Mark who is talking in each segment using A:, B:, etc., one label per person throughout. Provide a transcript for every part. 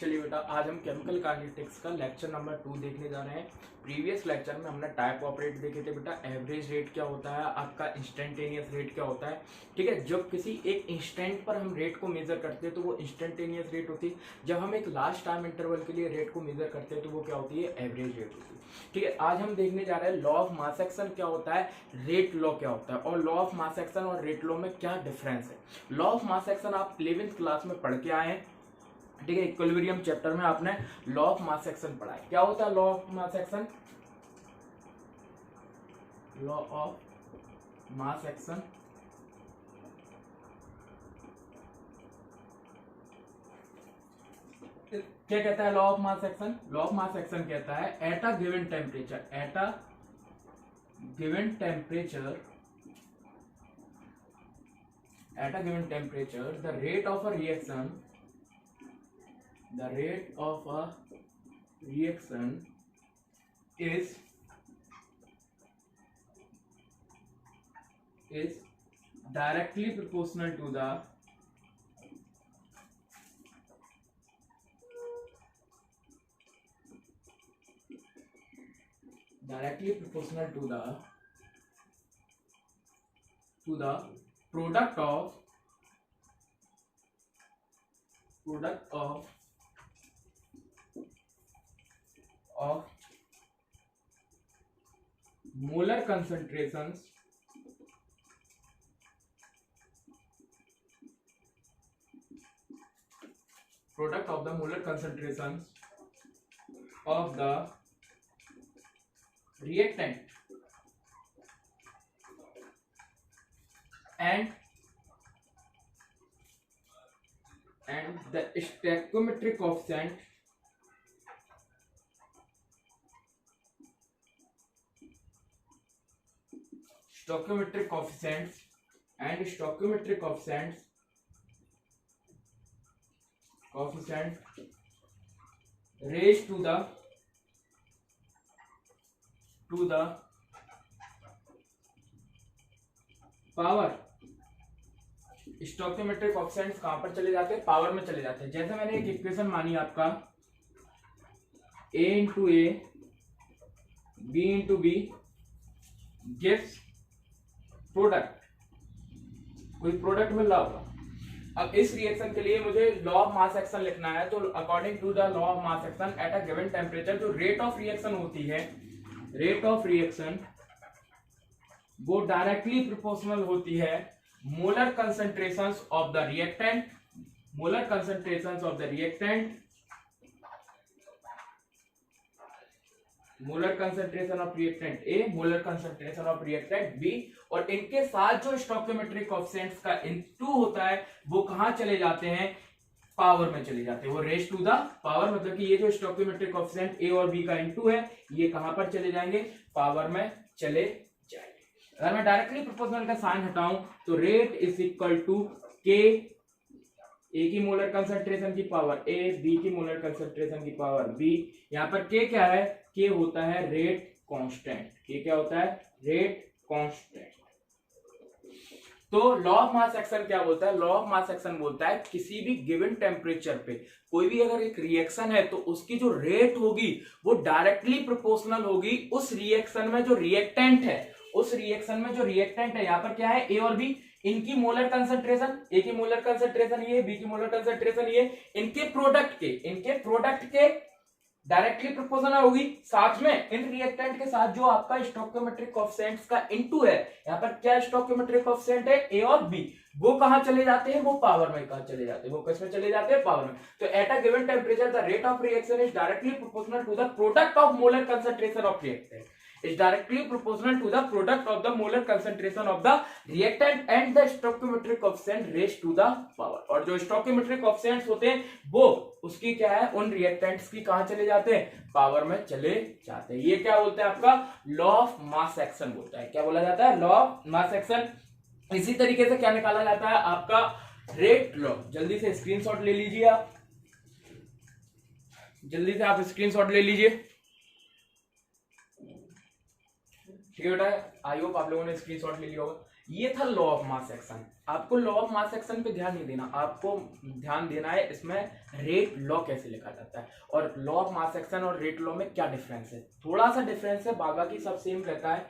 A: चलिए बेटा, आज हम केमिकल काइनेटिक्स का लेक्चर नंबर 2 देखने जा रहे हैं। प्रीवियस लेक्चर में हमने टाइप ऑफ रेट देखे थे बेटा। एवरेज रेट क्या होता है, आपका इंस्टेंटेनियस रेट क्या होता है। ठीक है, जब किसी एक इंस्टेंट पर हम रेट को मेजर करते हैं तो वो इंस्टेंटेनियस रेट होती है। जब हम एक लार्ज टाइम इंटरवल के लिए रेट को मेजर करते हैं तो वो क्या होती है, एवरेज रेट होती है। ठीक है, आज हम देखने जा रहे हैं लॉ ऑफ मास एक्शन क्या होता है, रेट लॉ क्या होता है, और लॉ ऑफ मास एक्शन और रेट लॉ में क्या डिफरेंस है। लॉ ऑफ मास एक्शन आप 11th क्लास में पढ़ के आए हैं। ठीक है, इक्विलिब्रियम चैप्टर में आपने लॉ ऑफ मास एक्शन पढ़ा है। क्या होता है law of mass action? Law of mass action क्या कहता है? Law of mass action, law of mass action कहता है eight a given temperature, eight a given temperature, eight a given temperature the rate of a reaction, the rate of a reaction is directly proportional to the product of molar concentrations of the reactant and the stoichiometric coefficient raised to the power. Stoichiometric coefficients कहां पर चले जाते हैं? Power में चले जाते हैं। जैसे मैंने एक इक्वेशन मानी आपका a into A B into B gives product, कोई प्रोडक्ट मिल रहा होगा। अब इस रिएक्शन के लिए मुझे लॉ ऑफ मास एक्शन लिखना है, तो according to the law of mass action at a given temperature जो रेट ऑफ रिएक्शन होती है, रेट ऑफ रिएक्शन वो डायरेक्टली प्रोपोर्शनल होती है molar concentrations of the reactant, molar concentrations of the reactant, molar concentration of reactant A, molar concentration of reactant B, और इनके साथ जो स्टोइकियोमेट्रिक कोएफिशिएंट्स का इनटू होता है वो कहां चले जाते हैं? पावर में चले जाते हैं। वो रेज टू द पावर, मतलब कि ये जो स्टोइकियोमेट्रिक कोएफिशिएंट ए और बी का इनटू है ये कहां पर चले जाएंगे? पावर में चले जाएंगे। अगर मैं डायरेक्टली प्रोपोर्शनल का साइन हटाऊं तो rate is equal to K, A की मोलर कंसंट्रेशन की पावर ए, बी की मोलर कंसंट्रेशन की पावर बी। यहां पर के क्या है? के होता है रेट कांस्टेंट। के क्या होता है? Rate constant. तो लॉ ऑफ मास एक्शन क्या बोलता है? लॉ ऑफ मास एक्शन बोलता है किसी भी गिवन टेम्परेचर पे कोई भी अगर एक रिएक्शन है तो उसकी जो रेट होगी वो डायरेक्टली प्रोपोर्शनल होगी उस रिएक्शन में जो रिएक्टेंट है, उस रिएक्शन में जो रिएक्टेंट है। यहां पर क्या है? ए और बी, इनकी मोलर कंसंट्रेशन, ए की मोलर कंसंट्रेशन ये, बी की मोलर कंसंट्रेशन ये, इनके प्रोडक्ट के डायरेक्टली प्रोपोर्शनल होगी। साथ में इन रिएक्टेंट के साथ जो आपका स्टोइकियोमेट्रिक कोएफिशिएंट्स का इनटू है, यहां पर क्या स्टोइकियोमेट्रिक कोएफिशिएंट है? ए और बी, वो कहां चले जाते हैं? वो पावर में कहां चले जाते हैं? वो किसमें चले जाते हैं? पावर में। तो at a given temperature the rate of reaction is directly proportional to the product of molar concentration of reactant, is directly proportional to the product of the molar concentration of the reactant and the stoichiometric coefficient raised to the power। और जो stoichiometric coefficients होते हैं वो उसकी क्या है? उन reactants की कहां चले जाते हैं? पावर में चले जाते हैं। ये क्या बोलते हैं? आपका लॉ ऑफ मास एक्शन बोलता है। क्या बोला जाता है? Law of mass action. इसी तरीके से क्या निकाला जाता है? आपका रेट लॉ। जल्दी से स्क्रीनशॉट ले लीजिए, आप जल्दी से आप स्क्रीनशॉट ले लीजिए। ठीक है बेटा, आई होप आप लोगों ने स्क्रीनशॉट ले लिया होगा। ये था लॉ ऑफ मास एक्शन। आपको लॉ ऑफ मास एक्शन पे ध्यान नहीं देना, आपको ध्यान देना है इसमें रेट लॉ कैसे लिखा जाता है और लॉ ऑफ मास एक्शन और रेट लॉ में क्या डिफरेंस है। थोड़ा सा डिफरेंस है, बाकी सब सेम रहता है।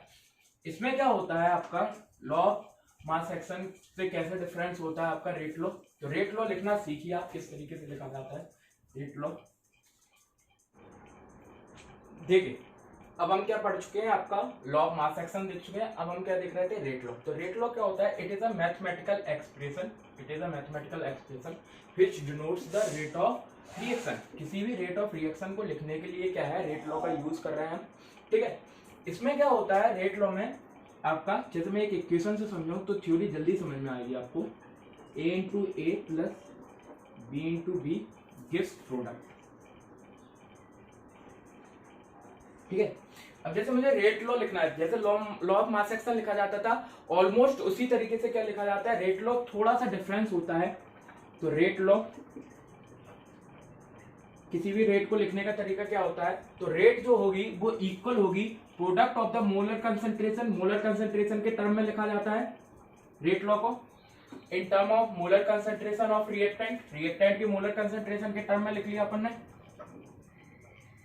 A: इसमें क्या होता है आपका लॉ ऑफ मास एक्शन से कैसे डिफरेंस होता है आपका रेट लॉ। तो रेट लॉ लिखना सीखिए आप किस तरीके से लिखा जाता है रेट लॉ। देखिए अब हम क्या पढ़ चुके हैं, आपका लॉ ऑफ मास एक्शन देख चुके हैं, अब हम क्या देख रहे थे रेट लॉ। तो रेट लॉ क्या होता है, it is a mathematical expression, it is a mathematical expression which denotes the rate of reaction. किसी भी रेट ऑफ रिएक्शन को लिखने के लिए क्या है, रेट लॉ का यूज कर रहे हैं हम, ठीक है। इसमें क्या होता है रेट लॉ में आपका, जैसे मैं एक इक्वेशन से समझाऊं तो थ्योरी जल्दी समझ में आएगी आपको। a into A plus B into B gives product, ठीक है। अब जैसे मुझे रेट लॉ लिखना है, जैसे लॉ ऑफ मास एक्शन लिखा जाता था, ऑलमोस्ट उसी तरीके से क्या लिखा जाता है रेट लॉ। थोड़ा सा डिफरेंस होता है। तो रेट लॉ, किसी भी रेट को लिखने का तरीका क्या होता है, तो रेट जो होगी वो इक्वल होगी product of the molar concentration. Molar concentration के टर्म में लिखा जाता है रेट लॉ को, in term of molar concentration of reactant. Reactant की मोलर कंसंट्रेशन के टर्म में लिख लिया अपन ने।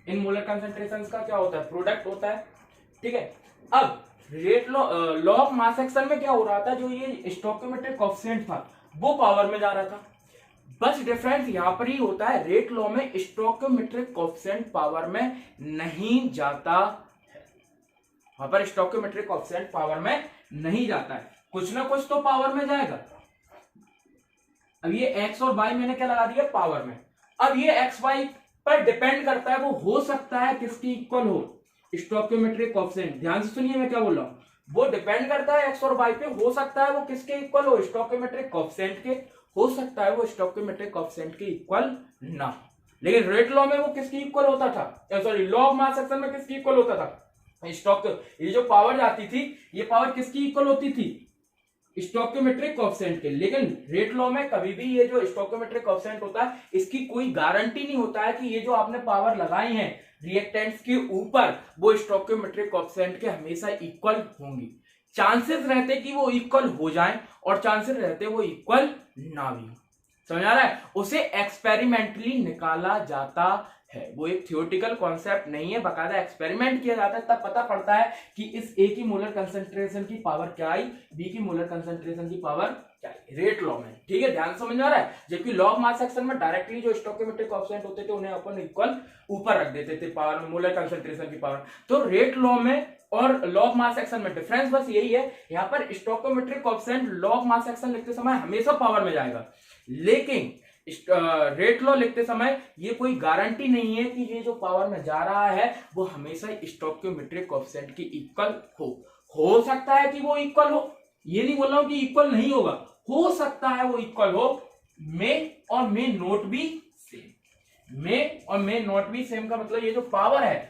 A: इन मोलर कंसंट्रेशन का क्या होता है, प्रोडक्ट होता है, ठीक है। अब rate law of mass action में क्या हो रहा था, जो ये स्टोइकोमेट्रिक कोएफिशिएंट था वो पावर में जा रहा था। बस डिफरेंस यहां पर ही होता है, रेट लॉ में स्टोइकोमेट्रिक कोएफिशिएंट पावर में नहीं जाता है। वहां पर स्टोइकोमेट्रिक कोएफिशिएंट पावर में नहीं जाता है, कुछ ना कुछ तो पावर में जाएगा। अब ये एक्स और वाई मैंने क्या लगा दिया, पावर में। अब ये एक्स वाई पर डिपेंड करता है, वो हो सकता है किसकी इक्वल हो, स्टोइकोमेट्रिक कोएफिशिएंट। ध्यान से सुनिए मैं क्या बोल रहा हूं, वो डिपेंड करता है एक्स और वाई पे, हो सकता है वो किसके इक्वल हो, स्टोइकोमेट्रिक कोएफिशिएंट के, हो सकता है वो स्टोइकोमेट्रिक कोएफिशिएंट के इक्वल ना हो। लेकिन रेट लॉ में वो किसकी इक्वल होता था, sorry law of mass action में किसकी इक्वल होता था, ये जो पावर जाती थी ये पावर किसकी इक्वल होती थी, स्टोइकोमेट्रिक कोएफिशिएंट के। लेकिन रेट लॉ में कभी भी ये जो स्टोइकोमेट्रिक कोएफिशिएंट होता है इसकी कोई गारंटी नहीं होता है कि ये जो आपने पावर लगाई है रिएक्टेंट्स के ऊपर वो स्टोइकोमेट्रिक कोएफिशिएंट के हमेशा इक्वल होंगी। चांसेस रहते कि वो इक्वल हो जाएं और चांसेस रहते वो इक्वल ना भी हो। समझ आ रहा है, उसे एक्सपेरिमेंटली निकाला जाता है। वो एक थियोरेटिकल कॉन्सेप्ट नहीं है, बकायदा एक्सपेरिमेंट किया जाता है, तब पता पड़ता है कि इस ए की मोलर कंसंट्रेशन की पावर क्या आई, बी की मोलर कंसंट्रेशन की पावर क्या आई, रेट लॉ में, ठीक है। ध्यान समझ में आ रहा है। जबकि लॉ ऑफ मास एक्शन में डायरेक्टली जो स्टोइकोमेट्रिक कोएफिशिएंट होते थे उन्हें अपन इक्वल ऊपर रख देते थे पावर, मोलर कंसंट्रेशन की पावर। तो रेट लॉ में और लॉ ऑफ मास एक्शन में डिफरेंस बस यही है, यहाँ पर stoichiometric coefficient law of mass action लिखते समय हमेशा पावर में जाएगा, लेकिन रेट लॉ लिखते समय ये कोई गारंटी नहीं है कि ये जो पावर में जा रहा है वो हमेशा स्टोइकोमेट्रिक कोएफिशिएंट की इक्वल हो सकता है कि वो इक्वल हो, ये नहीं बोल रहा हूं कि इक्वल नहीं होगा, हो सकता है वो इक्वल हो। मे और मे नॉट बी सेम, मे और मे नॉट बी सेम का मतलब ये जो पावर है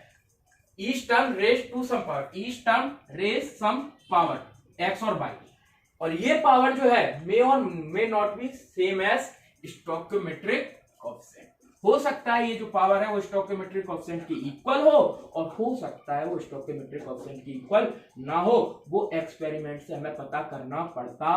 A: each term raise to some power, each term raise some power X और वाई, और ये पावर जो है मे और may not be same as stoichiometric coefficient. हो सकता है ये जो पावर है वो स्टोइकोमेट्रिक कोएफिशिएंट की इक्वल हो और हो सकता है वो स्टोइकोमेट्रिक कोएफिशिएंट की इक्वल ना हो, वो एक्सपेरिमेंट से हमें पता करना पड़ता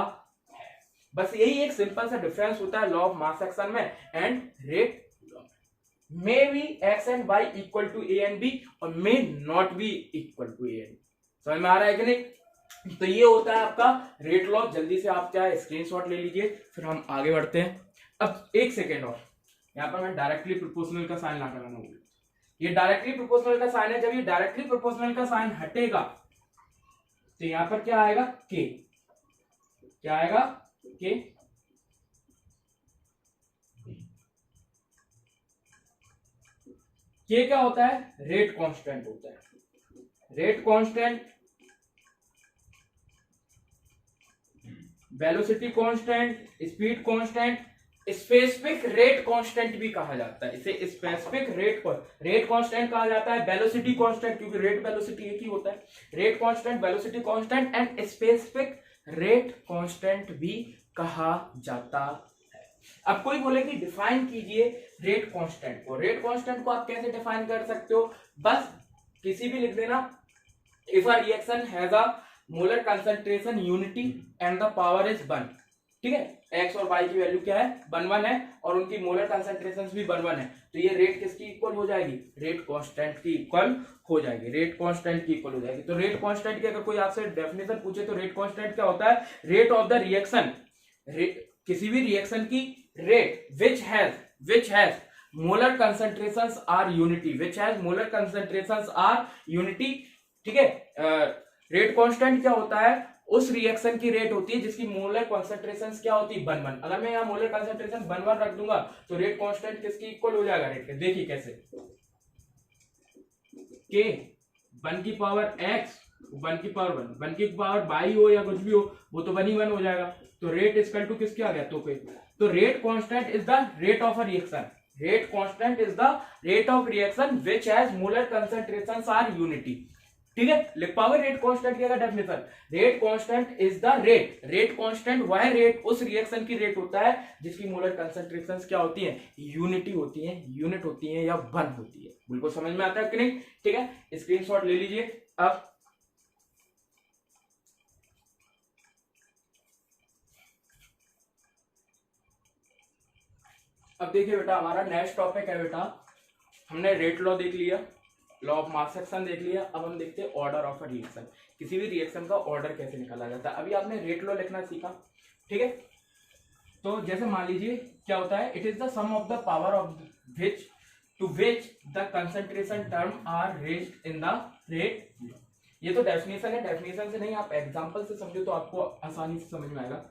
A: है। बस यही एक सिंपल सा डिफरेंस होता है लॉ ऑफ मास एक्शन में एंड रेट लॉ में। May be X and Y equal to A and B और may not be equal to A and, समझ में आ रहा है कि नहीं। तो ये होता है आपका रेट लॉ। जल्दी से आप क्या स्क्रीनशॉट ले लीजिए, फिर हम आगे बढ़ते हैं। अब एक सेकेंड और, यहां पर मैं डायरेक्टली प्रोपोर्शनल का साइन लगा रहा हूं। ये डायरेक्टली प्रोपोर्शनल का साइन है, जब ये डायरेक्टली प्रोपोर्शनल का साइन हटेगा तो यहां पर क्या आएगा, के, क्या आएगा, के। के क्या होता है, रेट कांस्टेंट होता है। Rate constant, velocity constant, speed constant, specific rate constant भी कहा जाता है। इसे स्पेसिफिक रेट कांस्टेंट कहा जाता है, वेलोसिटी कांस्टेंट, क्योंकि रेट वेलोसिटी एक ही होता है। Rate constant, velocity constant and specific rate constant भी कहा जाता है। अब कोई बोले कि डिफाइन कीजिए रेट कांस्टेंट को। रेट कांस्टेंट को आप कैसे डिफाइन कर सकते हो, बस किसी भी लिख देना, if a reaction has a molar concentration unity and the power is 1। ठीक है, एक्स और वाई की वैल्यू क्या है, 1 है, और उनकी मोलर कंसंट्रेशन भी 1 है। तो ये रेट किसकी इक्वल हो जाएगी, रेट कांस्टेंट की इक्वल हो जाएगी, रेट कांस्टेंट की इक्वल हो जाएगी। तो रेट कांस्टेंट की अगर कोई आपसे डेफिनेशन पूछे तो रेट कांस्टेंट क्या होता है, रेट ऑफ द रिएक्शन, किसी भी रिएक्शन की rate which has molar concentrations are unity, which has molar concentrations are unity. ठीक है, रेट कांस्टेंट क्या होता है, उस रिएक्शन की रेट होती है जिसकी मोलर कंसंट्रेशंस क्या होती है, 1 अगर मैं यहाँ मोलर कंसंट्रेशन 1 रख दूंगा तो रेट कांस्टेंट किसकी इक्वल हो जाएगा, रेट के। देखिए कैसे, के 1 की पावर x 1 की पावर 1 की पावर बाई हो या कुछ भी हो, वो तो 1 ही 1 हो जाएगा। तो रेट इक्वल टू किसके आ गया, तो rate constant is the rate of a reaction, rate constant is the rate of reaction which has molar concentrations are unity. ठीक है, लिख पाओगे रेट कांस्टेंट की अगर definition, rate constant is the rate constant वह रेट उस reaction की rate होता है जिसकी मोलर कंसंट्रेशंस क्या होती है, यूनिटी होती है, यूनिट होती है या 1 होती है। बिल्कुल समझ में आता है कि नहीं। ठीक है, स्क्रीनशॉट ले लीजिए। अब देखिए बेटा, हमारा नेक्स्ट टॉपिक है बेटा, हमने रेट लॉ देख लिया, लॉ ऑफ मास एक्शन देख लिया। अब हम देखते हैं ऑर्डर ऑफ अ रिएक्शन, किसी भी रिएक्शन का ऑर्डर कैसे निकाला जाता है। अभी आपने रेट लॉ लिखना सीखा। ठीक है, तो जैसे मान लीजिए क्या होता है, it is the sum of the power of which to which the concentration term are raised in the rate. ये तो डेफिनेशन है, डेफिनेशन से नहीं, आप एग्जांपल से समझो तो आपको आसानी से समझ में आएगा।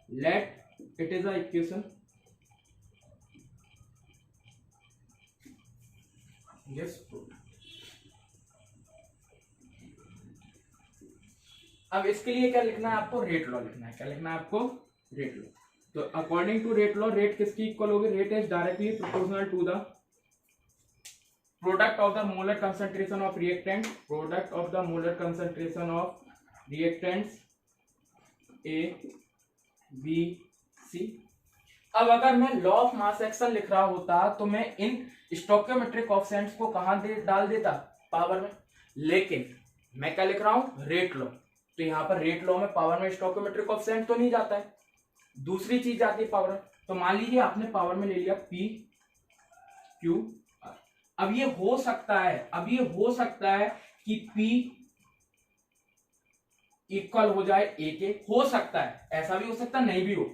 A: Let it is a equation, yes. अब इसके लिए क्या लिखना है आपको, रेट लॉ लिखना है। क्या लिखना है आपको, रेट लॉ। तो according to rate law, rate किसकी इक्वल होगी, rate is directly proportional to the product of the molar concentration of reactant, product of the molar concentration of reactants A B C. अब अगर मैं law of mass action लिख रहा होता तो मैं इन स्टोइकोमेट्रिक कोएफिशिएंट्स को कहां डाल देता, पावर में। लेकिन मैं क्या लिख रहा हूं, रेट लॉ। तो यहां पर रेट लॉ में पावर में स्टोइकोमेट्रिक कोएफिशिएंट तो नहीं जाता है, दूसरी चीज आती है पावर में। तो मान लीजिए आपने पावर में ले लिया पी क्यू आर। अब ये हो सकता है, कि पी इक्वल हो जाए ए के, हो सकता है, ऐसा भी हो सकता है नहीं भी हो।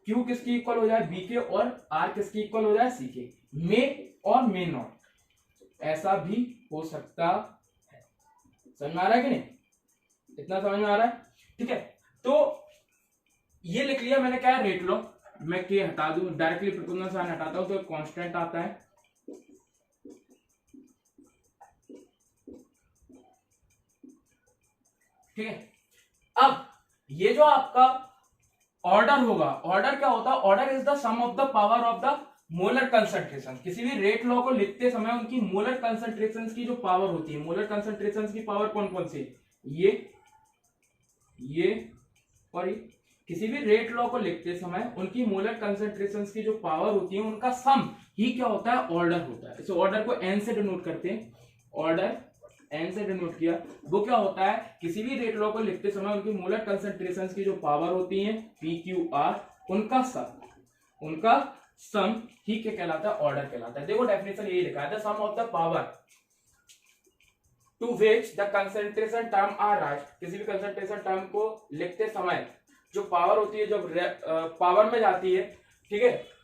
A: क्यू किसकी इक्वल हो जाए, बी के, और आर किसकी इक्वल हो जाए, सी के। मे और मे नॉट, ऐसा भी हो सकता है। समझ में आ रहा है कि नहीं, इतना समझ में आ रहा है। ठीक है, तो ये लिख लिया मैंने, क्या है, रेट लो। मैं के हटा दूं, डायरेक्टली प्रोपोर्शनल साइन हटाता हूं तो एक कांस्टेंट आता है। ठीक है, अब ये जो आपका ऑर्डर होगा, ऑर्डर क्या होता है, order is the sum of the power of the molar concentration. किसी भी रेट लॉ को लिखते समय उनकी मोलर कंसंट्रेशन की जो पावर होती है, मोलर कंसंट्रेशन की पावर कौन कौन सी, ये और ये। किसी भी रेट लॉ को लिखते समय उनकी मोलर कंसंट्रेशन की जो पावर होती है उनका सम ही क्या होता है, ऑर्डर होता है। इस ऑर्डर को एन से डिनोट करते हैं, ऑर्डर एन से डिनोट किया। वो क्या होता है, किसी भी रेट लॉ को लिखते समय उनकी मोलर कंसंट्रेशन की जो पावर होती है पी क्यू आर, उनका सम ही क्या कहलाता है, ऑर्डर कहलाता है। देखो डेफिनेशन यही लिखा है, the sum of the power to which the concentration term are raised. किसी भी कंसंट्रेशन टर्म को लिखते समय जो पावर होती है, जब पावर में जाती है, ठीक है,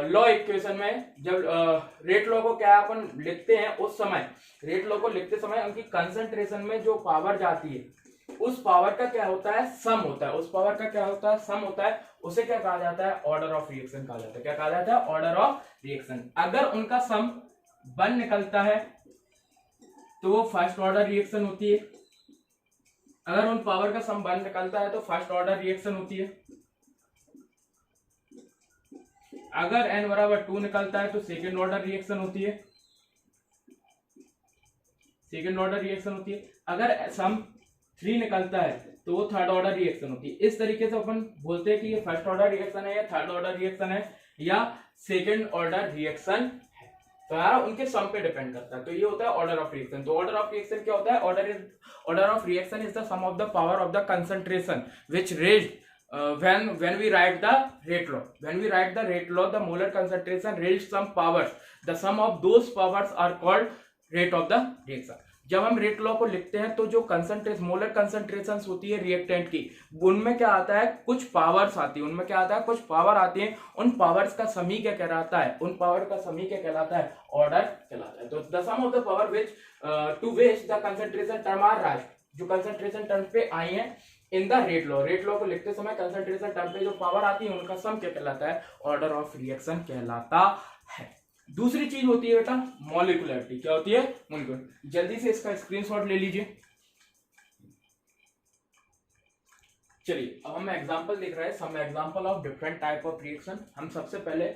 A: लॉ इक्वेशन में जब रेट लॉ को क्या अपन लिखते हैं, उस समय रेट लॉ को लिखते समय उनकी कंसंट्रेशन में जो पावर जाती है उस पावर का क्या होता है, सम होता है। उस पावर का क्या होता है, सम होता है। उसे क्या कहा जाता है, ऑर्डर ऑफ रिएक्शन कहा जाता है। क्या कहा जाता है, ऑर्डर ऑफ रिएक्शन। अगर उनका सम 1 निकलता है तो वो फर्स्ट ऑर्डर रिएक्शन होती है। अगर उन पावर का सम 1 निकलता है तो फर्स्ट ऑर्डर रिएक्शन होती है। अगर n बराबर 2 निकलता है तो सेकेंड ऑर्डर रिएक्शन होती है, सेकेंड ऑर्डर रिएक्शन होती है। अगर सम 3 निकलता है तो वो थर्ड ऑर्डर रिएक्शन होती है। इस तरीके से अपन बोलते हैं कि ये फर्स्ट ऑर्डर रिएक्शन है या थर्ड ऑर्डर रिएक्शन है या सेकेंड ऑर्डर रिएक्शन है। तो यार उनके सम पे डिपेंड करता है। तो ये होता है ऑर्डर ऑफ रिएक्शन। तो ऑर्डर ऑफ रिएक्शन क्या होता है? Order of reaction is the sum of the power of the concentration which raised when we write the rate law. When we write the rate law, the molar concentration raised some powers. The sum of those powers are called rate of the reaction. जब हम rate law को लिखते हैं तो जो concentration molar concentration होती है reactant की, उनमें क्या आता है? कुछ पावर्स आती है। उनमें क्या आता है? कुछ पावर आती है। उन पावर्स का समी क्या कहलाता है? उन पावर का समी क्या कहलाता है? ऑर्डर कहलाता है। तो the sum of the power which to which the concentration term are raised, जो कंसंट्रेशन टर्म पे आई है in the rate law. Rate law को लिखते समय कंसंट्रेशन टर्म पे जो पावर आती है उनका सम क्या कहलाता है? ऑर्डर ऑफ रिएक्शन कहलाता है। दूसरी चीज होती है बेटा मॉलिक्यूलरिटी। क्या होती है? मॉलिक्यूलर। जल्दी से इसका स्क्रीनशॉट ले लीजिए। चलिए अब हम एग्जांपल देख रहे हैं, some example of different type of reaction. हम सबसे पहले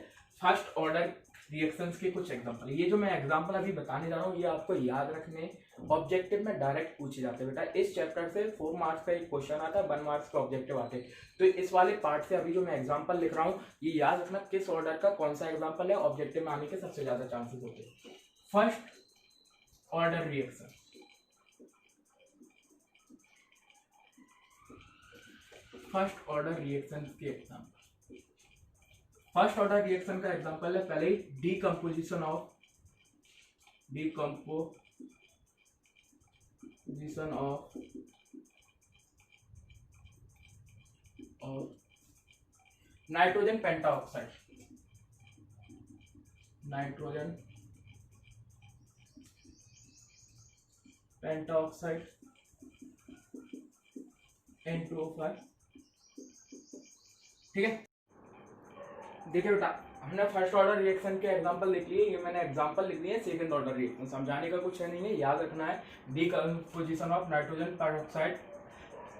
A: फर्स्ट ऑर्डर रिएक्शंस के कुछ एग्जांपल, ये जो मैं एग्जांपल अभी बताने जा रहा हूँ ये आपको याद रखने ऑब्जेक्टिव में डायरेक्ट पूछे जाते हैं बेटा। इस चैप्टर से 4 मार्क्स का एक क्वेश्चन आता है, 1 मार्क्स का ऑब्जेक्टिव आते हैं। तो इस वाले पार्ट से अभी जो मैं एग्जांपल लिख रहा हूँ ये याद रखना किस ऑर्डर का कौन सा एग्जांपल है, ऑब्जेक्टिव में आने के सबसे ज्यादा चांसेस होते हैं। First order reaction, first order reaction के एग्जांपल। फर्स्ट ऑर्डर रिएक्शन का एग्जांपल है पहले ही decomposition of nitrogen pentoxide, nitrogen pentoxide N2O5। ठीक है, देखिए बेटा हमने फर्स्ट ऑर्डर रिएक्शन के एग्जांपल लिख लिए, ये मैंने एग्जांपल लिख लिए सेकंड ऑर्डर रिएक्शन। समझाने का कुछ है नहीं है, याद रखना है डीकंपोजिशन ऑफ नाइट्रोजन पेरोक्साइड।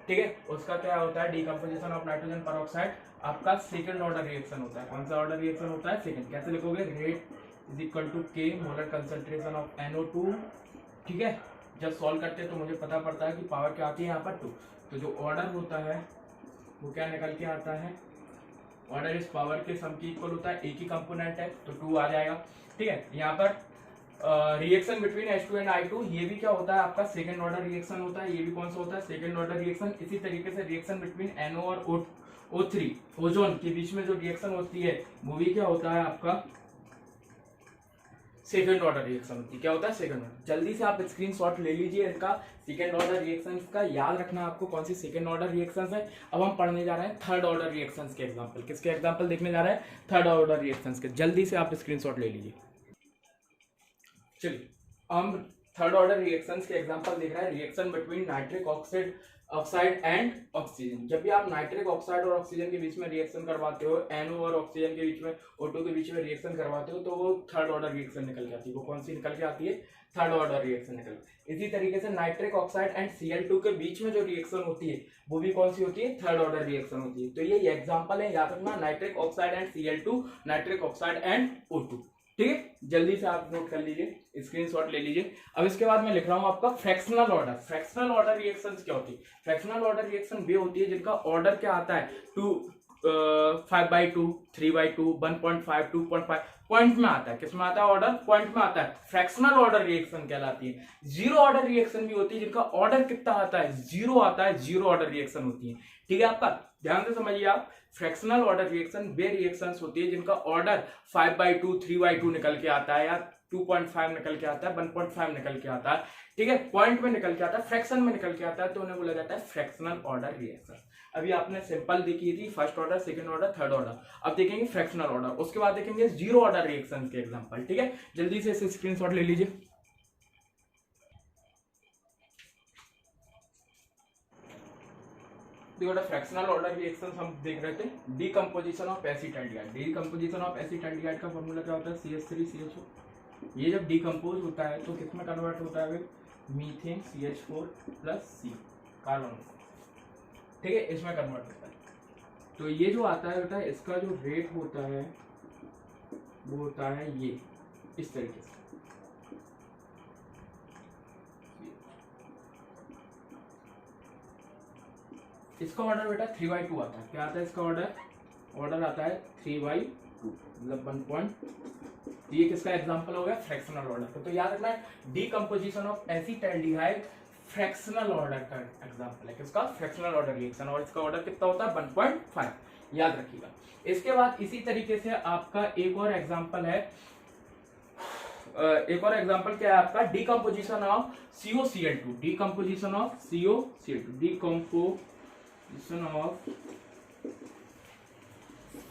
A: ठीक है, उसका क्या होता है? डीकंपोजिशन ऑफ नाइट्रोजन पेरोक्साइड आपका सेकंड ऑर्डर रिएक्शन होता है। कौन सा ऑर्डर रिएक्शन होता है? सेकंड। कैसे लिखोगे? रेट इज इक्वल टू के मोलर कंसंट्रेशन ऑफ NO2। ठीक है, जब सॉल्व करते हैं तो मुझे पता पड़ता है कि पावर क्या आती है यहाँ पर 2। तो जो ऑर्डर होता है वो क्या निकल के आता है? ऑर्डर इस पावर के सम की इक्वल होता है, एक ही कंपोनेंट है तो 2 आ जाएगा। ठीक है, यहाँ पर reaction between H2 and I2 ये भी क्या होता है? आपका सेकंड ऑर्डर रिएक्शन होता है। ये भी कौन सा होता है? Second order reaction. इसी तरीके से रिएक्शन बिटवीन NO और O3 ओजोन के बीच में जो रिएक्शन होती है वो भी क्या होता है? आपका सेकंड ऑर्डर रिएक्शन होती है। क्या होता है? Second order. जल्दी से आप स्क्रीनशॉट ले लीजिए इनका, सेकंड ऑर्डर रिएक्शंस का। याद रखना आपको कौन सी सेकंड ऑर्डर रिएक्शंस है। अब हम पढ़ने जा रहे हैं थर्ड ऑर्डर रिएक्शंस के एग्जांपल। किसके एग्जांपल देखने जा रहे हैं? थर्ड ऑर्डर रिएक्शंस के। जल्दी से आप स्क्रीनशॉट ले लीजिए। चलिए हम थर्ड ऑर्डर रिएक्शंस के एग्जांपल देख रहे हैं। Reaction between nitric oxide and oxygen. जब भी आप नाइट्रिक ऑक्साइड और ऑक्सीजन के बीच में रिएक्शन करवाते हो, NO और ऑक्सीजन के बीच में, O2 के बीच में रिएक्शन करवाते हो तो वो थर्ड ऑर्डर रिएक्शन निकल के आती है। वो कौन सी निकल के आती है? थर्ड ऑर्डर रिएक्शन निकल। इसी तरीके से नाइट्रिक ऑक्साइड एंड Cl2 के बीच में जो रिएक्शन होती है वो भी कौन सी होती है? थर्ड ऑर्डर रिएक्शन होती है। तो ये एग्जांपल है, याद रखना, nitric oxide and Cl2, nitric oxide and O2। ठीक है, जल्दी से आप नोट कर लीजिए, स्क्रीनशॉट ले लीजिए। अब इसके बाद मैं लिख रहा हूं आपका fractional order. Fractional order reactions क्या होती है? फ्रैक्शनल ऑर्डर रिएक्शन वे होती है जिनका ऑर्डर क्या आता है? 5/2, 3/2, 1.5, 2.5 पॉइंट में आता है। किस में आता है? ऑर्डर पॉइंट में आता है। फ्रैक्शनल ऑर्डर रिएक्शन कहलाती है। जीरो ऑर्डर रिएक्शन भी होती है जिनका ऑर्डर कितना आता है? 0 आता है। जीरो ऑर्डर रिएक्शन होती है। ठीक है, आपका ध्यान से समझिए आप। फ्रैक्शनल ऑर्डर रिएक्शन वे रिएक्शंस होती है जिनका ऑर्डर 5/2, 3/2 निकल के आता है, या 2.5 निकल के आता है, 1.5 निकल के आता है। ठीक है, पॉइंट में निकल के आता है, फ्रैक्शन में निकल के आता है, तो उन्हें बोला जाता है फ्रैक्शनल ऑर्डर रिएक्शन। अभी आपने सिंपल देखी थी first order, second order, third order. अब देखेंगे फ्रैक्शनल ऑर्डर, उसके बाद देखेंगे जीरो ऑर्डर रिएक्शन के एग्जांपल। ठीक है, जल्दी से इसे स्क्रीनशॉट ले लीजिए। फ्रैक्शनल ऑर्डर रिएक्शंस हम देख रहे थे। Decomposition of acetaldehyde. Decomposition of acetaldehyde का फॉर्मूला क्या होता है? CH3CHO। ये जब डीकंपोज होता है तो किसमें कन्वर्ट होता है? Methane CH4+C, carbon. ठीक है, इसमें कन्वर्ट होता है। तो ये जो आता है बेटा, इसका जो रेट होता है वो होता है ये इस तरीके से। इसका ऑर्डर बेटा 3/2 आता है। क्या आता है इसका ऑर्डर? ऑर्डर आता है 3/2। मतलब 1. ये किसका एग्जांपल हो गया? फ्रैक्शनल ऑर्डर का। तो याद रखना है decomposition of acetaldehyde fractional order का एग्जांपल है। किसका? फ्रैक्शनल ऑर्डर रिएक्शन, और इसका ऑर्डर कितना होता है? 1.5, याद रखिएगा। इसके बाद इसी तरीके से आपका एक और एग्जांपल है, एक और एग्जांपल क्या है आपका? Decomposition of COCl2, decomposition of COCl2, decomposition of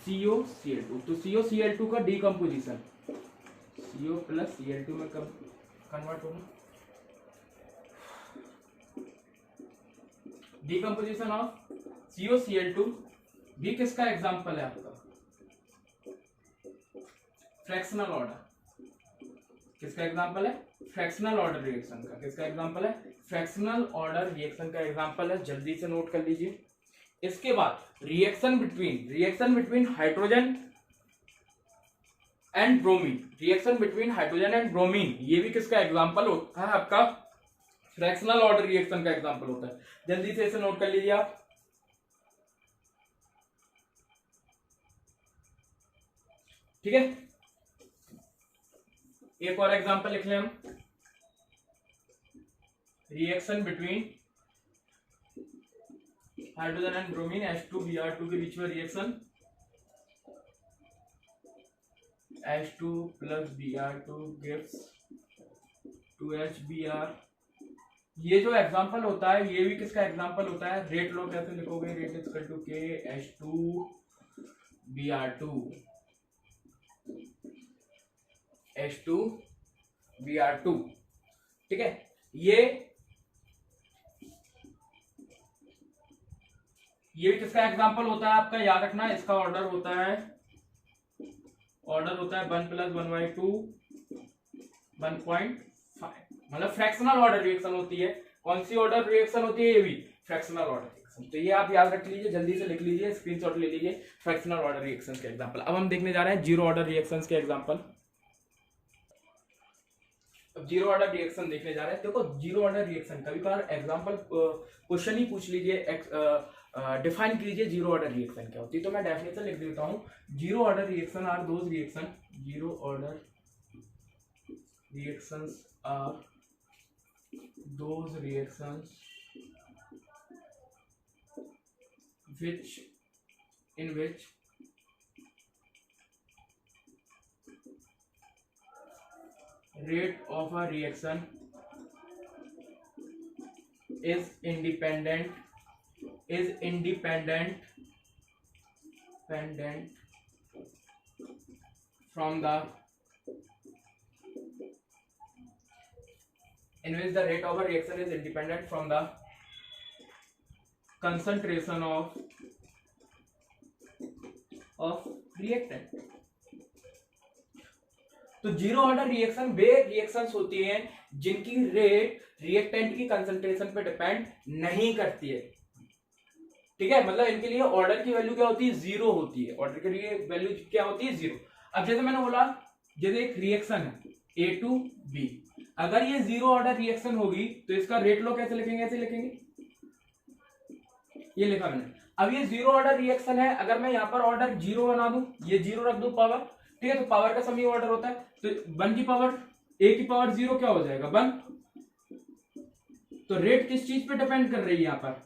A: COCl2। तो COCl2 का डीकंपोजिशन CO प्लस Cl2 में कन्वर्ट होगा। डीकंपोजिशन ऑफ COCl2 भी किसका एग्जांपल है आपका? Fractional order. किसका एग्जांपल है? फ्रैक्शनल ऑर्डर रिएक्शन का। किसका एग्जांपल है? फ्रैक्शनल ऑर्डर रिएक्शन का एग्जांपल है, जल्दी से नोट कर लीजिए। इसके बाद reaction between hydrogen and bromine, reaction between hydrogen and bromine, ये भी किसका एग्जांपल होता है? आपका फ्रैक्शनल ऑर्डर रिएक्शन का एग्जांपल होता है। जल्दी से इसे नोट कर लीजिए आप। ठीक है, एक और एग्जांपल लिख लें हम। Reaction between hydrogen and bromine H2Br2 के बीच में reaction H2 plus Br2 gives 2HBr। ये जो एग्जांपल होता है ये भी किसका एग्जांपल होता है? रेट लो कैसे लिखोगे? Rate is equal to K H2Br2। ठीक है, ये भी किसका एग्जांपल होता है आपका? याद रखना, इसका ऑर्डर होता है 1 प्लस 1/2 1.5, मतलब फ्रैक्शनल ऑर्डर रिएक्शन होती है। कौन सी ऑर्डर रिएक्शन होती है? ये भी फ्रैक्शनल ऑर्डर रिएक्शन। तो ये आप याद रख लीजिए, जल्दी से लिख लीजिए, स्क्रीनशॉट ले लीजिए फ्रैक्शनल ऑर्डर रिएक्शंस के एग्जांपल। अब हम देखने जा रहे हैं जीरो ऑर्डर रिएक्शंस के एग्जांपल। अब जीरो ऑर्डर रिएक्शन देखने जा रहे हैं। देखो जीरो ऑर्डर रिएक्शन कभी कभार एग्जांपल क्वेश्चन ही पूछ लीजिए, डिफाइन कीजिए जीरो ऑर्डर रिएक्शन क्या होती है। तो मैं डेफिनेशन लिख देता हूं। Zero order reaction are those reaction, zero order reactions are those reactions in which rate of a reaction is independent from the in which the rate of a reaction is independent from the concentration of reactant। तो zero order reaction वे reactions होती हैं जिनकी rate reactant की concentration पे depend नहीं करती है। ठीक है, मतलब इनके लिए ऑर्डर की वैल्यू क्या होती है? जीरो होती है। ऑर्डर के लिए वैल्यू क्या होती है? जीरो। अब जैसे मैंने बोला, जैसे एक रिएक्शन है A2B, अगर ये जीरो ऑर्डर रिएक्शन होगी तो इसका रेट लो कैसे लिखेंगे? ऐसे लिखेंगे, ये लिखा मैंने। अब ये जीरो ऑर्डर रिएक्शन है, अगर मैं यहाँ पर ऑर्डर जीरो बना दूं, ये जीरो रख दूं पावर, ठीक है, तो पावर का सम ही ऑर्डर होता है। तो 1 की पावर A की पावर 0 क्या हो जाएगा? 1। तो रेट किस चीज पे डिपेंड कर रही है? यहाँ पर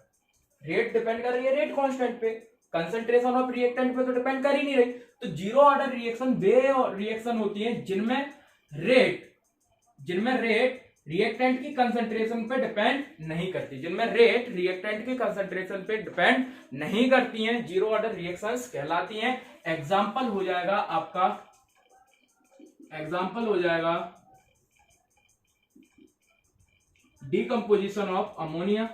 A: रेट डिपेंड कर रही है रेट कांस्टेंट पे, कंसंट्रेशन ऑफ रिएक्टेंट पे तो डिपेंड कर ही नहीं रही। तो जीरो ऑर्डर रिएक्शन वे रिएक्शन होती है जिनमें रेट रिएक्टेंट की कंसंट्रेशन पे डिपेंड नहीं करती, जिनमें रेट रिएक्टेंट की कंसंट्रेशन पे डिपेंड नहीं करती हैं, जीरो ऑर्डर रिएक्शंस कहलाती हैं। एग्जांपल हो जाएगा आपका, एग्जांपल हो जाएगा decomposition of ammonia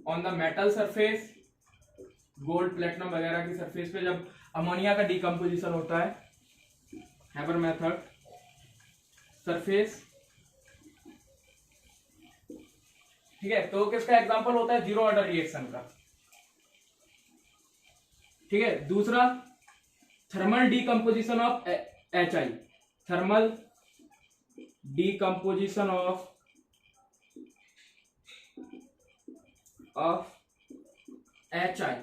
A: on the metal surface, gold platinum वगैरह की सरफेस पे जब अमोनिया का डीकंपोजिशन होता है, हैबर मेथड सरफेस। ठीक है, तो किसका एग्जांपल होता है? जीरो ऑर्डर रिएक्शन का। ठीक है, दूसरा thermal decomposition of HI, thermal decomposition of HI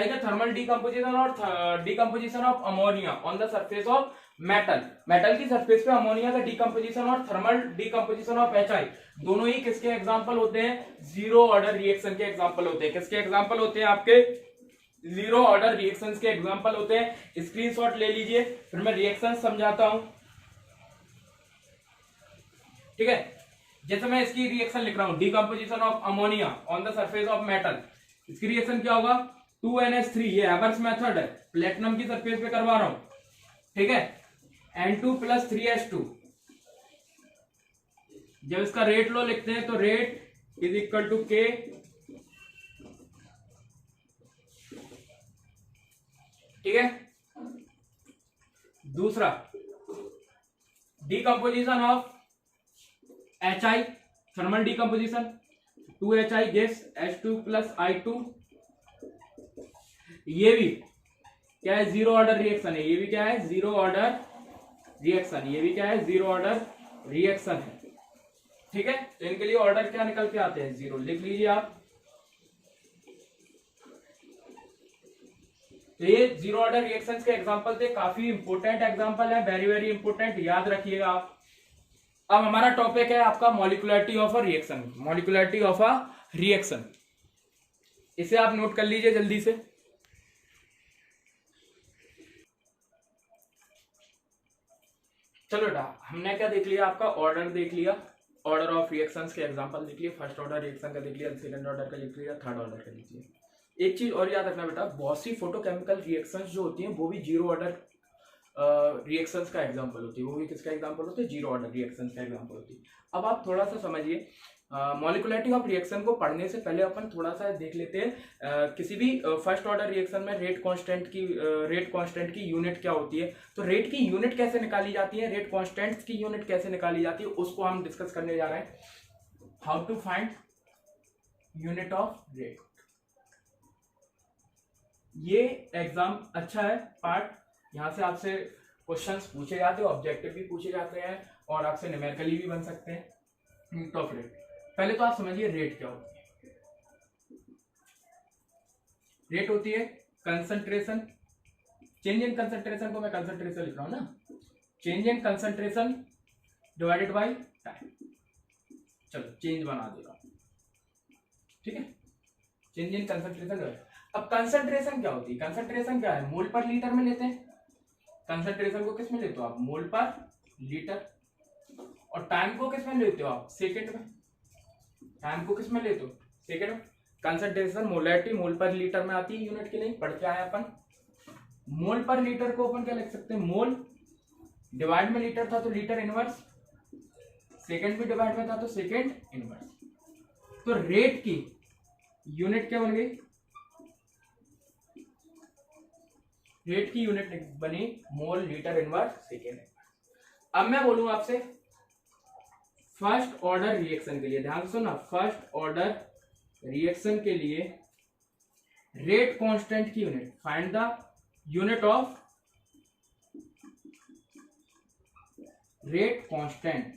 A: का थर्मल डीकम्पोजिशन और decomposition of ammonia on the surface of metal की सरफेस पे अमोनिया का डीकम्पोजिशन और थर्मल डीकम्पोजिशन ऑफ HI दोनों ही किसके एग्जांपल होते हैं? जीरो ऑर्डर रिएक्शन के एग्जांपल होते हैं। किसके एग्जांपल होते हैं? आपके जीरो ऑर्डर रिएक्शंस के एग्जांपल होते हैं। स्क्रीनशॉट ले लीजिए, फिर मैं रिएक्शन समझाता हूं। ठीक है, जैसे मैं इसकी रिएक्शन लिख रहा हूं, decomposition of ammonia on the surface of metal, इसकी रिएक्शन क्या होगा? 2NH3, ये हैवर्स मेथड है, प्लेटिनम की सरफेस पे करवा रहा हूं। ठीक है, N2 + 3H2, जब इसका रेट लो लिखते हैं तो rate is equal to K ठीक है। दूसरा decomposition of HI, thermal decomposition, 2HI gas H2 + I2, ये भी क्या है? जीरो ऑर्डर रिएक्शन है। ये भी क्या है? Zero order reaction. ये भी क्या है? जीरो ऑर्डर रिएक्शन है। ठीक है, तो इनके लिए ऑर्डर क्या निकल के आते हैं? जीरो। लिख लीजिए आप। तो ये जीरो ऑर्डर रिएक्शंस के एग्जांपल थे, काफी इंपोर्टेंट एग्जांपल है, वेरी वेरी इंपोर्टेंट, याद रखिएगा आप। अब हमारा टॉपिक है आपका molecularity of a reaction. Molecularity of a reaction, इसे आप नोट कर लीजिए जल्दी से। चलो बेटा, हमने क्या देख लिया? आपका ऑर्डर देख लिया, ऑर्डर ऑफ रिएक्शंस के एग्जांपल देख लिए, फर्स्ट ऑर्डर रिएक्शन का देख लिया, सेकंड ऑर्डर का देख लिया, थर्ड ऑर्डर का देख लिया। एक चीज और याद रखना बेटा, बहुत सी फोटोकेमिकल रिएक्शंस जो होती हैं वो भी जीरो ऑर्डर रिएक्शंस का एग्जांपल होती है। वो भी किसका एग्जांपल होता है? जीरो ऑर्डर रिएक्शंस का एग्जांपल होती है। अब आप थोड़ा सा समझिए, मॉलिक्युलरिटी ऑफ रिएक्शन को पढ़ने से पहले अपन थोड़ा सा देख लेते हैं किसी भी फर्स्ट ऑर्डर रिएक्शन में रेट कांस्टेंट की यूनिट क्या होती है। तो रेट की यूनिट कैसे निकाली जाती है, रेट कांस्टेंट की यूनिट कैसे निकाली जाती है, उसको हम डिस्कस करने जा रहे हैं। How to find unit of rate. ये एग्जाम अच्छा है पार्ट, यहाँ से आपसे क्वेश्चंस पूछे जाते हैं, ऑब्जेक्टिव भी पूछे जाते हैं और आपसे न्यूमेरिकली भी बन सकते हैं। यूनिट ऑफ रेट, पहले तो आप समझिए रेट क्या होती है। रेट होती है कंसंट्रेशन, चेंज इन कंसंट्रेशन को मैं कंसंट्रेशन लिख रहा हूं ना, change in concentration divided by time. चलो चेंज बना दे रहा हूं, ठीक है, चेंज इन कंसंट्रेशन। अब कंसंट्रेशन क्या होती है? कंसंट्रेशन क्या है? मोल पर लीटर में लेते हैं। कंसंट्रेशन को किस में लेते हो आप? मोल पर लीटर। और टाइम को किस में लेते हो आप? सेकंड में। टाइम को किस में लेते हो? सेकंड में। कंसंट्रेशन मोलैरिटी मोल पर लीटर में आती है, यूनिट की नहीं, पढ़ के आए अपन। मोल पर लीटर को अपन क्या लिख सकते हैं? मोल डिवाइड में लीटर था तो लीटर इनवर्स, सेकंड भी डिवाइड में था तो सेकंड इनवर्स। तो रेट की यूनिट क्या बन गई? रेट की यूनिट बनी मोल लीटर इनवर्स सेकेंड। अब मैं बोलूं आपसे फर्स्ट ऑर्डर रिएक्शन के लिए, ध्यान से सुनना, फर्स्ट ऑर्डर रिएक्शन के लिए रेट कांस्टेंट की unit, find the unit of rate constant.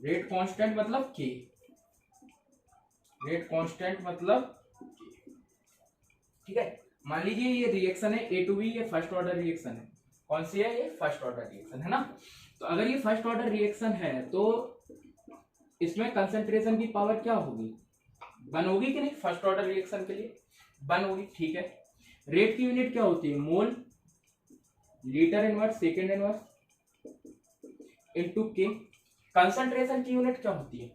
A: Rate constant मतलब के, रेट कांस्टेंट मतलब के, ठीक है। मान लीजिए ये रिएक्शन है A to B, ये फर्स्ट ऑर्डर रिएक्शन है। कौन सी है? ये फर्स्ट ऑर्डर रिएक्शन है ना। तो अगर ये फर्स्ट ऑर्डर रिएक्शन है तो इसमें कंसंट्रेशन की पावर क्या होगी? 1 होगी कि नहीं? फर्स्ट ऑर्डर रिएक्शन के लिए 1 होगी, ठीक है। रेट की यूनिट क्या होती है? मोल litre inverse second inverse into के। कंसंट्रेशन की यूनिट क्या होती है?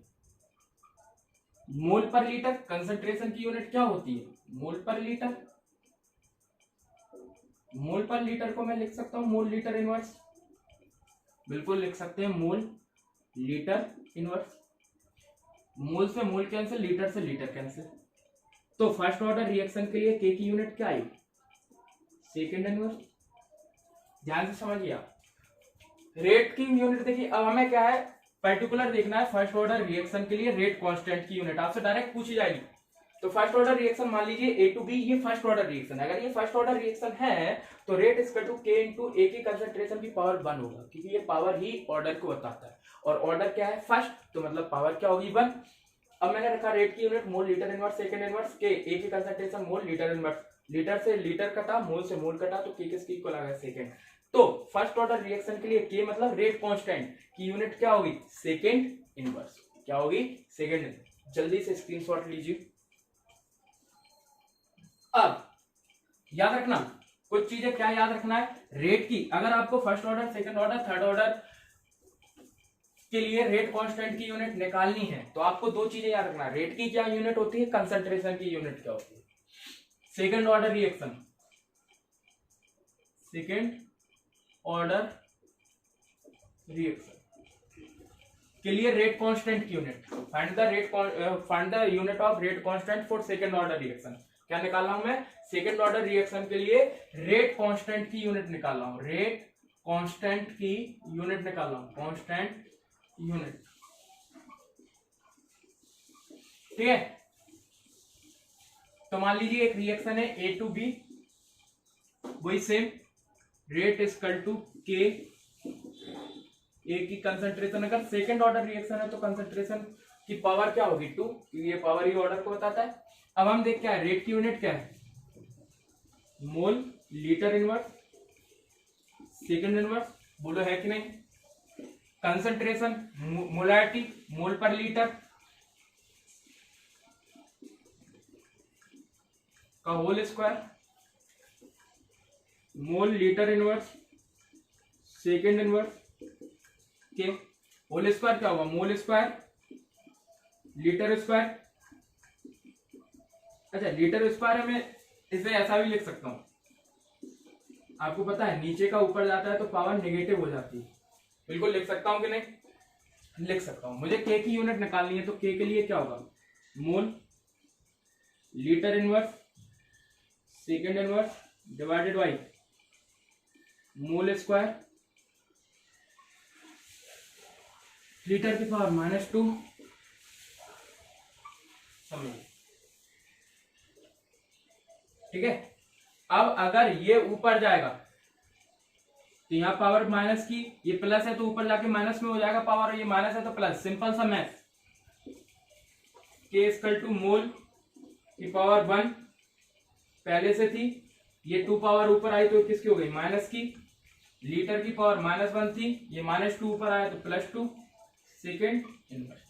A: मोल पर लीटर। कंसंट्रेशन की यूनिट क्या होती है? मोल पर लीटर। मोल पर लीटर को मैं लिख सकता हूं मोल लीटर इनवर्स, बिल्कुल लिख सकते हैं मोल लीटर इनवर्स। मोल से मोल कैंसिल, लीटर से लीटर कैंसिल। तो फर्स्ट ऑर्डर रिएक्शन के लिए के की यूनिट क्या आई? Second inverse. ध्यान से समझिए आप, रेट की यूनिट देखिए। अब हमें क्या है? पर्टिकुलर देखना है फर्स्ट ऑर्डर रिएक्शन के लिए रेट कांस्टेंट की यूनिट। आपसे डायरेक्ट पूछी जाएगी तो फर्स्ट ऑर्डर रिएक्शन मान लीजिए ए टू बी, ये फर्स्ट ऑर्डर रिएक्शन। अगर ये फर्स्ट ऑर्डर रिएक्शन है तो रेट इज टू के इंटू ए की कंसंट्रेशन की पावर 1 होगा, क्योंकि ये पावर ही ऑर्डर को बताता है और ऑर्डर क्या है फर्स्ट, तो मतलब पावर क्या होगी 1। अब मैंने रखा रेट की unit mole litre inverse second inverse के, ए की कंसंट्रेशन मोल लीटर इनवर्स, लीटर से लीटर कटा, मोल से मोल कटा, तो के किसकी इक्वल आ गया सेकंड। तो फर्स्ट ऑर्डर रिएक्शन के लिए के मतलब रेट कांस्टेंट की यूनिट क्या होगी सेकंड इनवर्स, क्या होगी सेकंड। जल्दी से स्क्रीनशॉट लीजिए। अब याद रखना कुछ चीजें, क्या याद रखना है, रेट की अगर आपको first order second order third order के लिए रेट कांस्टेंट की यूनिट निकालनी है तो आपको दो चीजें याद रखना है, रेट की क्या यूनिट होती है, कंसंट्रेशन की यूनिट क्या होती है। Second order reaction, second order reaction के लिए रेट कांस्टेंट की unit, find the unit of rate constant for second order reaction. क्या निकाल रहा हूं मैं, सेकंड ऑर्डर रिएक्शन के लिए रेट कांस्टेंट की यूनिट निकाल रहा हूं, रेट कांस्टेंट की यूनिट निकाल रहा हूं, कांस्टेंट यूनिट, ठीक है। तो मान लीजिए एक रिएक्शन है ए टू बी, वही same rate is equal to K, A की कंसंट्रेशन, अगर सेकंड ऑर्डर रिएक्शन है तो कंसंट्रेशन की पावर क्या होगी 2, क्योंकि ये पावर ही ऑर्डर को बताता है। अब हम देख क्या है, रेट की यूनिट क्या है मोल लीटर इनवर्स सेकंड इनवर्स, बोलो है कि नहीं। कंसंट्रेशन मोलारिटी मोल पर लीटर का whole square, mole litre inverse second inverse के होल स्क्वायर क्या होगा, मोल स्क्वायर लीटर स्क्वायर। अच्छा लीटर स्क्वायर में इसे ऐसा भी लिख सकता हूं, आपको पता है नीचे का ऊपर जाता है तो पावर नेगेटिव हो जाती है, बिल्कुल लिख सकता हूं कि नहीं, लिख सकता हूं। मुझे के की यूनिट निकालनी है तो के के लिए क्या होगा मोल litre inverse second inverse divided by mole square litre की पावर -2, समझिए, ठीक है। अब अगर ये ऊपर जाएगा तो यहां पावर माइनस की, ये प्लस है तो ऊपर जाके माइनस में हो जाएगा पावर, और ये माइनस है तो प्लस, सिंपल सा मैथ। के इक्वल टू मोल की पावर 1 पहले से थी, ये 2 पावर ऊपर आई तो किसकी हो गई माइनस की, लीटर की पावर -1 थी, ये -2 ऊपर आया तो +2 सेकेंड इनवर्स।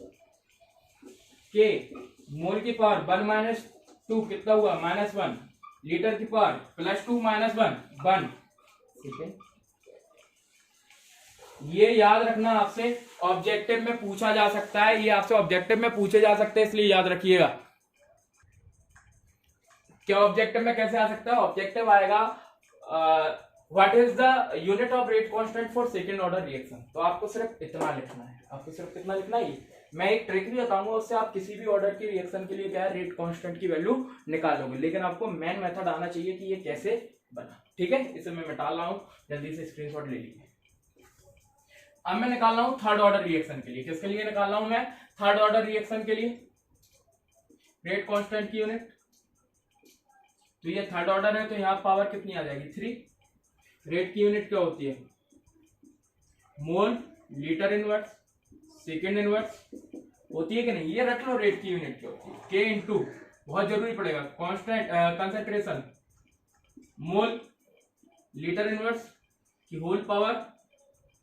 A: के मोल की पावर 1 - 2 कितना हुआ -1, लीटर की पावर +2 - 1 सेकेंड। ये याद रखना, आपसे ऑब्जेक्टिव में पूछा जा सकता है, ये आपसे ऑब्जेक्टिव में पूछे जा सकते हैं, इसलिए याद रखिएगा। क्या ऑब्जेक्टिव में कैसे आ सकता है, ऑब्जेक्टिव आएगा what is the unit of rate constant for second order reaction. तो आपको सिर्फ इतना लिखना है, आपको सिर्फ कितना लिखना है। मैं एक ट्रिक भी बताऊंगा, उससे आप किसी भी ऑर्डर की रिएक्शन के लिए क्या है रेट कांस्टेंट की वैल्यू निकाल लोगे, लेकिन आपको मेन मेथड आना चाहिए कि ये कैसे बना, ठीक है। इसे मैं मिटा रहा हूं, जल्दी से स्क्रीनशॉट ले लीजिए। अब मैं निकाल रहा हूं थर्ड ऑर्डर रिएक्शन के लिए, किसके लिए निकाल रहा हूं मैं, थर्ड ऑर्डर रिएक्शन के लिए रेट कांस्टेंट की यूनिट। तो ये थर्ड ऑर्डर है तो यहां पावर कितनी आ जाएगी 3। रेट की यूनिट क्या होती है मोल लीटर इनवर्स सेकेंड इनवर्स होती है कि नहीं, ये रख लो। रेट की यूनिट क्या होती है के इंटू, बहुत जरूरी पड़ेगा, कांस्टेंट कंसंट्रेशन मोल लीटर इनवर्स की होल पावर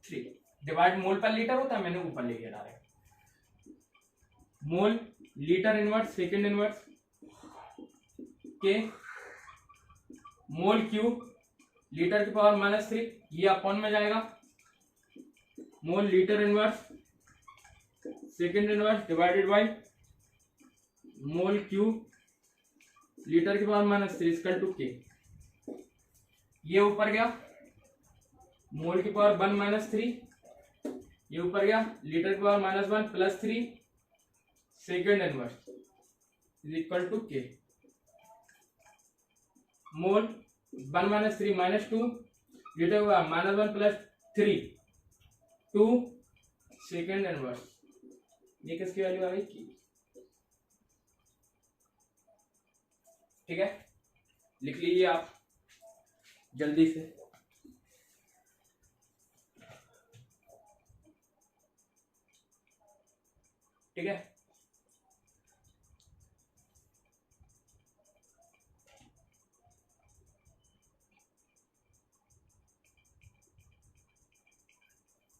A: 3 डिवाइड, मोल पर लीटर होता है, मैंने ऊपर ले लिया डायरेक्ट, मोल लीटर इनवर्स सेकेंड इनवर्स के मोल क्यूब लीटर की पावर -3, ये अपॉन में जाएगा, मोल litre inverse second inverse divided by mole cube litre की पावर -3 इक्वल टू के। ये ऊपर गया मोल की पावर 1 - 3, ये ऊपर गया लीटर की power -1 + 3 second inverse is equal to K. Mole 1 - 3 -2 litre हुआ -1 + 3 2 सेकेंड इनवर्स, ये किसकी वैल्यू आ गई की। ठीक है, लिख लीजिए आप जल्दी से। ठीक है,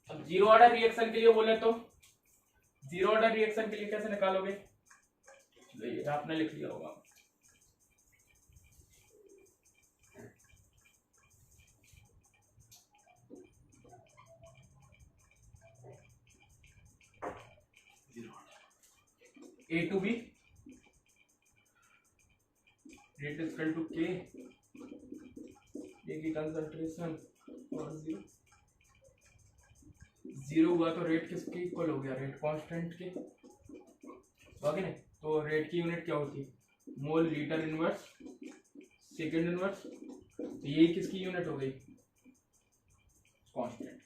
A: अब जीरो ऑर्डर रिएक्शन के लिए बोले तो जीरो ऑर्डर रिएक्शन के लिए कैसे निकालोगे, ये आपने लिख लिया होगा। A to B rate is equal to K, A की कंसंट्रेशन और जीरो हुआ तो रेट किसके इक्वल हो गया, रेट कांस्टेंट के, ओके नहीं। तो रेट की यूनिट क्या होती है, मोल लीटर इनवर्स सेकंड इनवर्स, तो ये किसकी यूनिट हो गई, कांस्टेंट।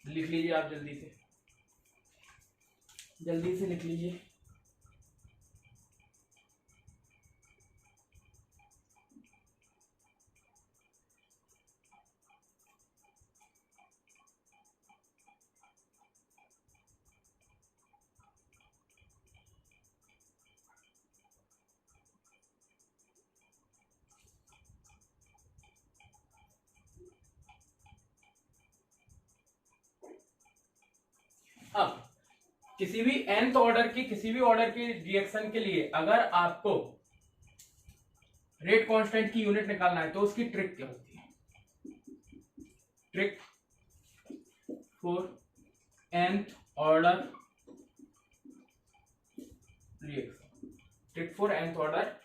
A: लिख लीजिए आप जल्दी से लिख लीजिए। अब किसी भी nth ऑर्डर की रिएक्शन के लिए अगर आपको रेट कांस्टेंट की यूनिट निकालना है तो उसकी ट्रिक क्या होती है, trick for nth order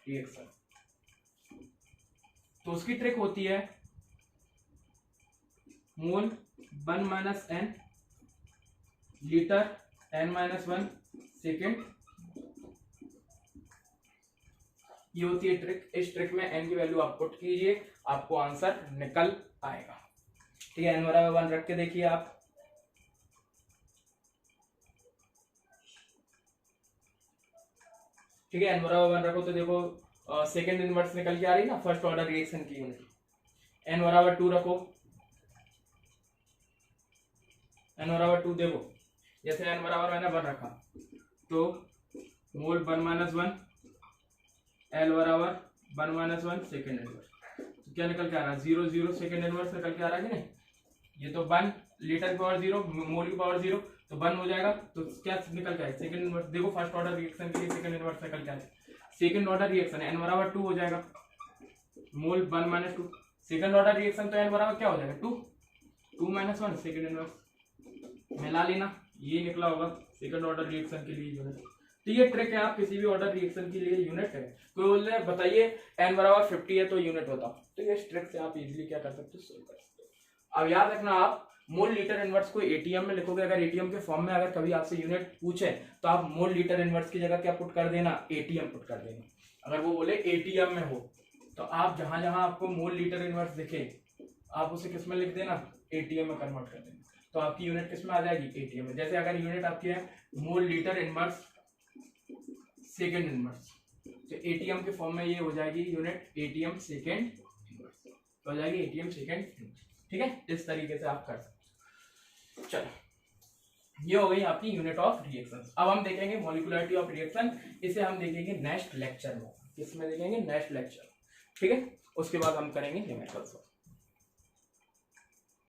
A: reaction, तो उसकी ट्रिक होती है mole 1 minus N litre n-1 second, ये होती है ट्रिक। इस ट्रिक में n की वैल्यू आप पुट कीजिए, आपको आंसर निकल आएगा। ठीक है, n बराबर 1 रख के देखिए आप, ठीक है, n बराबर 1 रखो तो देखो सेकेंड इनवर्स निकल के आ रही ना फर्स्ट ऑर्डर रिएक्शन की यूनिट। n बराबर 2 रखो, n बराबर 2 देखो, जैसे n बराबर मैंने 1 रखा तो मोल 1 माइनस 1 L बराबर 1 माइनस 1 सेकेंड इनवर्स, तो क्या निकल के आ रहा है 0 0 सेकेंड इनवर्स निकल के आ रहा है कि नहीं, ये तो 1 लीटर की पावर 0 मोल की पावर 0 तो 1 हो जाएगा, तो क्या निकल के आए सेकेंड इनवर्स। देखो फर्स्ट ऑर्डर रिएक्शन के लिए सेकेंड इनवर्स निकल के आए, सेकेंड ऑर्डर रिएक्शन n बराबर 2 हो जाएगा, मोल 1 माइनस 2 सेकेंड ऑर्डर रिएक्शन तो n बराबर क्या हो जाएगा 2 माइनस 1 सेकेंड इनवर्स, मिला लेना, ये निकला होगा सेकंड ऑर्डर रिएक्शन के लिए यूनिट। तो ये ट्रिक है, आप किसी भी ऑर्डर रिएक्शन के लिए यूनिट है, कोई बोल रहे बताइए n बराबर 50 है तो यूनिट बताओ, तो ये ट्रिक से आप इजीली क्या कर सकते हो, सोल्व कर सकते हो। अब याद रखना आप मोल लीटर इनवर्स को एटीएम में लिखोगे, अगर एटीएम के फॉर्म में अगर कभी आपसे यूनिट पूछे तो आप मोल लीटर इनवर्स की जगह क्या पुट कर देना, एटीएम पुट कर देना। अगर वो बोले एटीएम में हो तो आप जहां जहां आपको मोल लीटर इनवर्स दिखे आप उसे किस में लिख देना, एटीएम में कन्वर्ट कर देना, तो आपकी यूनिट किस में आ जाएगी, एटीएम में। जैसे अगर यूनिट आपकी है मोल लीटर इनवर्स सेकेंड इनवर्स, तो एटीएम के फॉर्म में ये हो जाएगी यूनिट एटीएम सेकेंड इनवर्स, तो हो जाएगी एटीएम सेकेंड इनवर्स। ठीक है, इस तरीके से आप कर सकते हो। चलो, ये हो गई आपकी यूनिट ऑफ रिएक्शन। अब हम देखेंगे मॉलिक्यूलरिटी ऑफ रिएक्शन, इसे हम देखेंगे नेक्स्ट लेक्चर में। किसमें देखेंगे, नेक्स्ट लेक्चर। ठीक है, उसके बाद हम करेंगे न्यूमेरिकल्स।